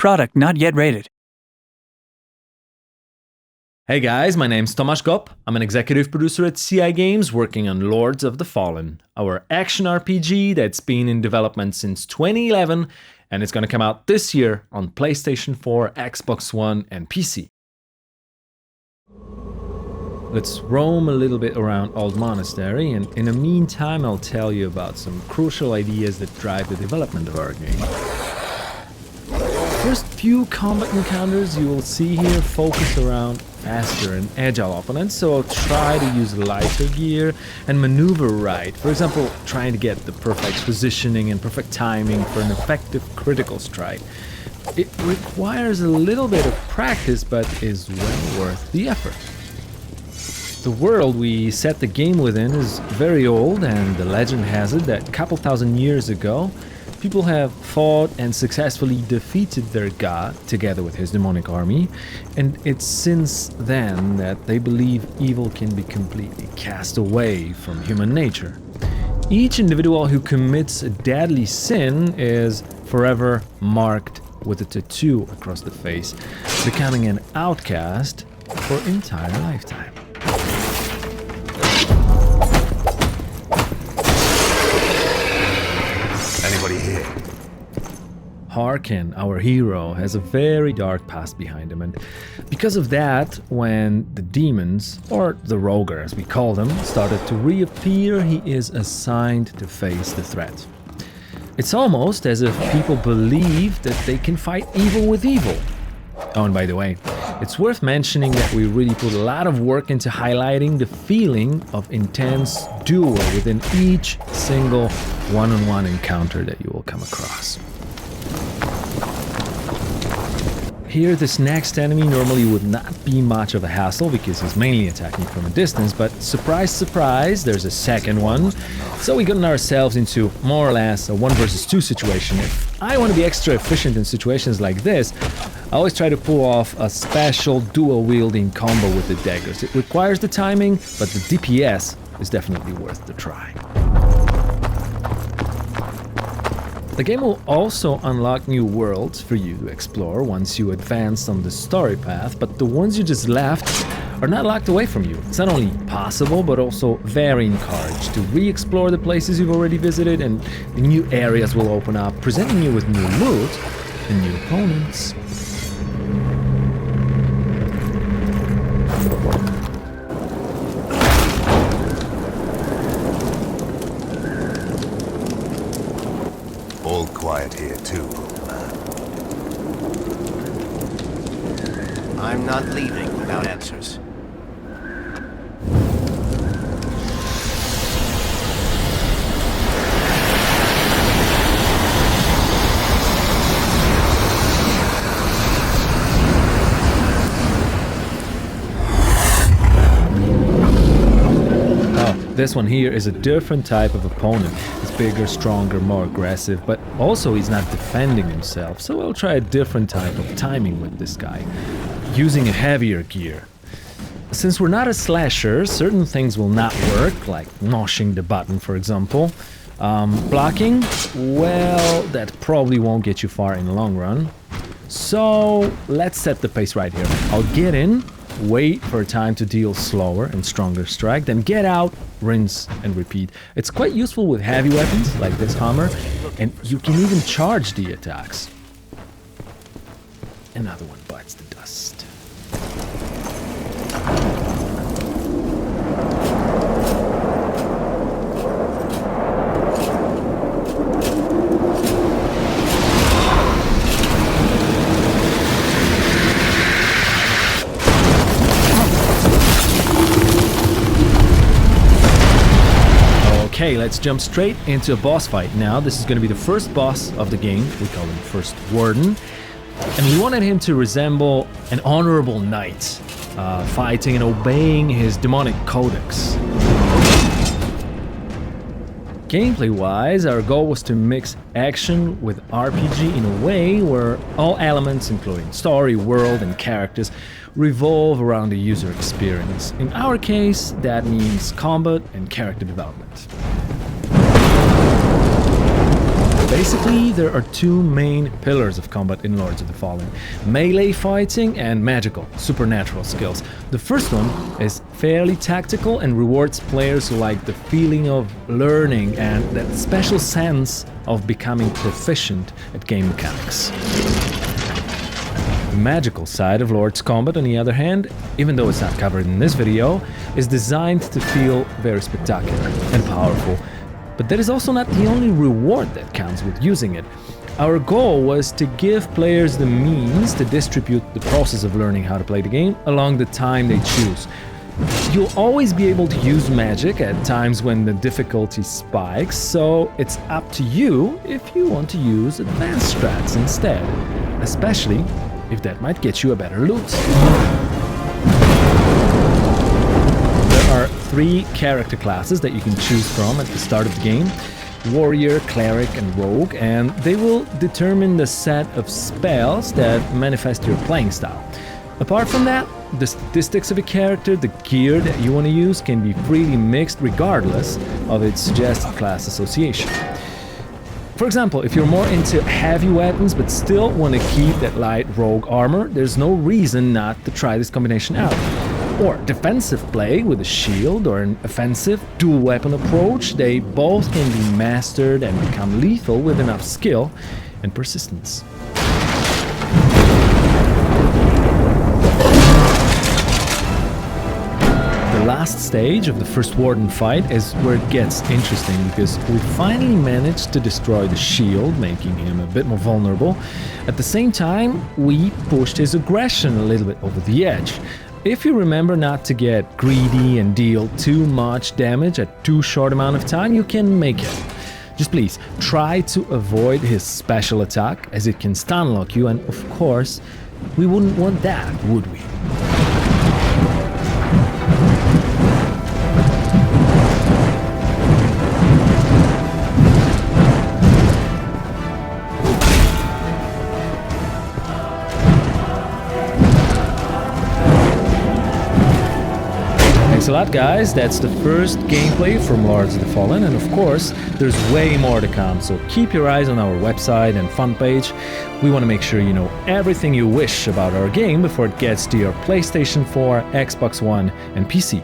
Product not yet rated. Hey guys, my name's Tomasz Gop. I'm an executive producer at CI Games working on Lords of the Fallen, our action RPG that's been in development since 2011 and it's going to come out this year on PlayStation 4, Xbox One and PC. Let's roam a little bit around Old Monastery, and in the meantime I'll tell you about some crucial ideas that drive the development of our game. First few combat encounters you will see here focus around faster and agile opponents, so I'll try to use lighter gear and maneuver right. For example, trying to get the perfect positioning and perfect timing for an effective critical strike. It requires a little bit of practice, but is well worth the effort. The world we set the game within is very old, and the legend has it that a couple thousand years ago, people have fought and successfully defeated their god together with his demonic army, and it's since then that they believe evil can be completely cast away from human nature. Each individual who commits a deadly sin is forever marked with a tattoo across the face, becoming an outcast for entire lifetime. Anybody here? Harkin, our hero, has a very dark past behind him, and because of that, when the demons, or the Roger as we call them, started to reappear, he is assigned to face the threat. It's almost as if people believe that they can fight evil with evil. Oh, and by the way, it's worth mentioning that we really put a lot of work into highlighting the feeling of intense duel within each single one-on-one encounter that you will come across. Here, this next enemy normally would not be much of a hassle because he's mainly attacking from a distance, but surprise, surprise, there's a second one. So we gotten ourselves into more or less a 1 versus 2 situation. If I want to be extra efficient in situations like this, I always try to pull off a special dual-wielding combo with the daggers. It requires the timing, but the DPS is definitely worth the try. The game will also unlock new worlds for you to explore once you advance on the story path, but the ones you just left are not locked away from you. It's not only possible, but also very encouraged to re-explore the places you've already visited, and the new areas will open up, presenting you with new loot and new opponents. All quiet here too, old man. I'm not leaving without answers. This one here is a different type of opponent. He's bigger, stronger, more aggressive, but also he's not defending himself, so I'll try a different type of timing with this guy, using a heavier gear. Since we're not a slasher, certain things will not work, like noshing the button, for example. Blocking, well, that probably won't get you far in the long run. So let's set the pace right here. I'll get in, wait for time to deal slower and stronger strike, then get out, rinse and repeat. It's quite useful with heavy weapons like this hammer, and you can even charge the attacks. Another one bites the dust. Okay, let's jump straight into a boss fight now. This is going to be the first boss of the game. We call him First Warden. And we wanted him to resemble an honorable knight, fighting and obeying his demonic codex. Gameplay-wise, our goal was to mix action with RPG in a way where all elements, including story, world, and characters, revolve around the user experience. In our case, that means combat and character development. Basically, there are two main pillars of combat in Lords of the Fallen: melee fighting and magical, supernatural skills. The first one is fairly tactical and rewards players who like the feeling of learning and that special sense of becoming proficient at game mechanics. The magical side of Lord's Combat, on the other hand, even though it's not covered in this video, is designed to feel very spectacular and powerful. But that is also not the only reward that comes with using it. Our goal was to give players the means to distribute the process of learning how to play the game along the time they choose. You'll always be able to use magic at times when the difficulty spikes, so it's up to you if you want to use advanced strats instead, especially if that might get you a better loot. There are 3 character classes that you can choose from at the start of the game: Warrior, Cleric and Rogue, and they will determine the set of spells that manifest your playing style. Apart from that, the statistics of a character, the gear that you want to use, can be freely mixed regardless of its suggested class association. For example, if you're more into heavy weapons but still want to keep that light rogue armor, there's no reason not to try this combination out. Or defensive play with a shield or an offensive dual weapon approach, they both can be mastered and become lethal with enough skill and persistence. The last stage of the first Warden fight is where it gets interesting, because we finally managed to destroy the shield, making him a bit more vulnerable. At the same time, we pushed his aggression a little bit over the edge. If you remember not to get greedy and deal too much damage at too short amount of time, you can make it. Just please try to avoid his special attack, as it can stun lock you, and of course, we wouldn't want that, would we? Thanks a lot, guys. That's the first gameplay from Lords of the Fallen, and of course, there's way more to come, so keep your eyes on our website and fun page. We want to make sure you know everything you wish about our game before it gets to your PlayStation 4, Xbox One, and PC.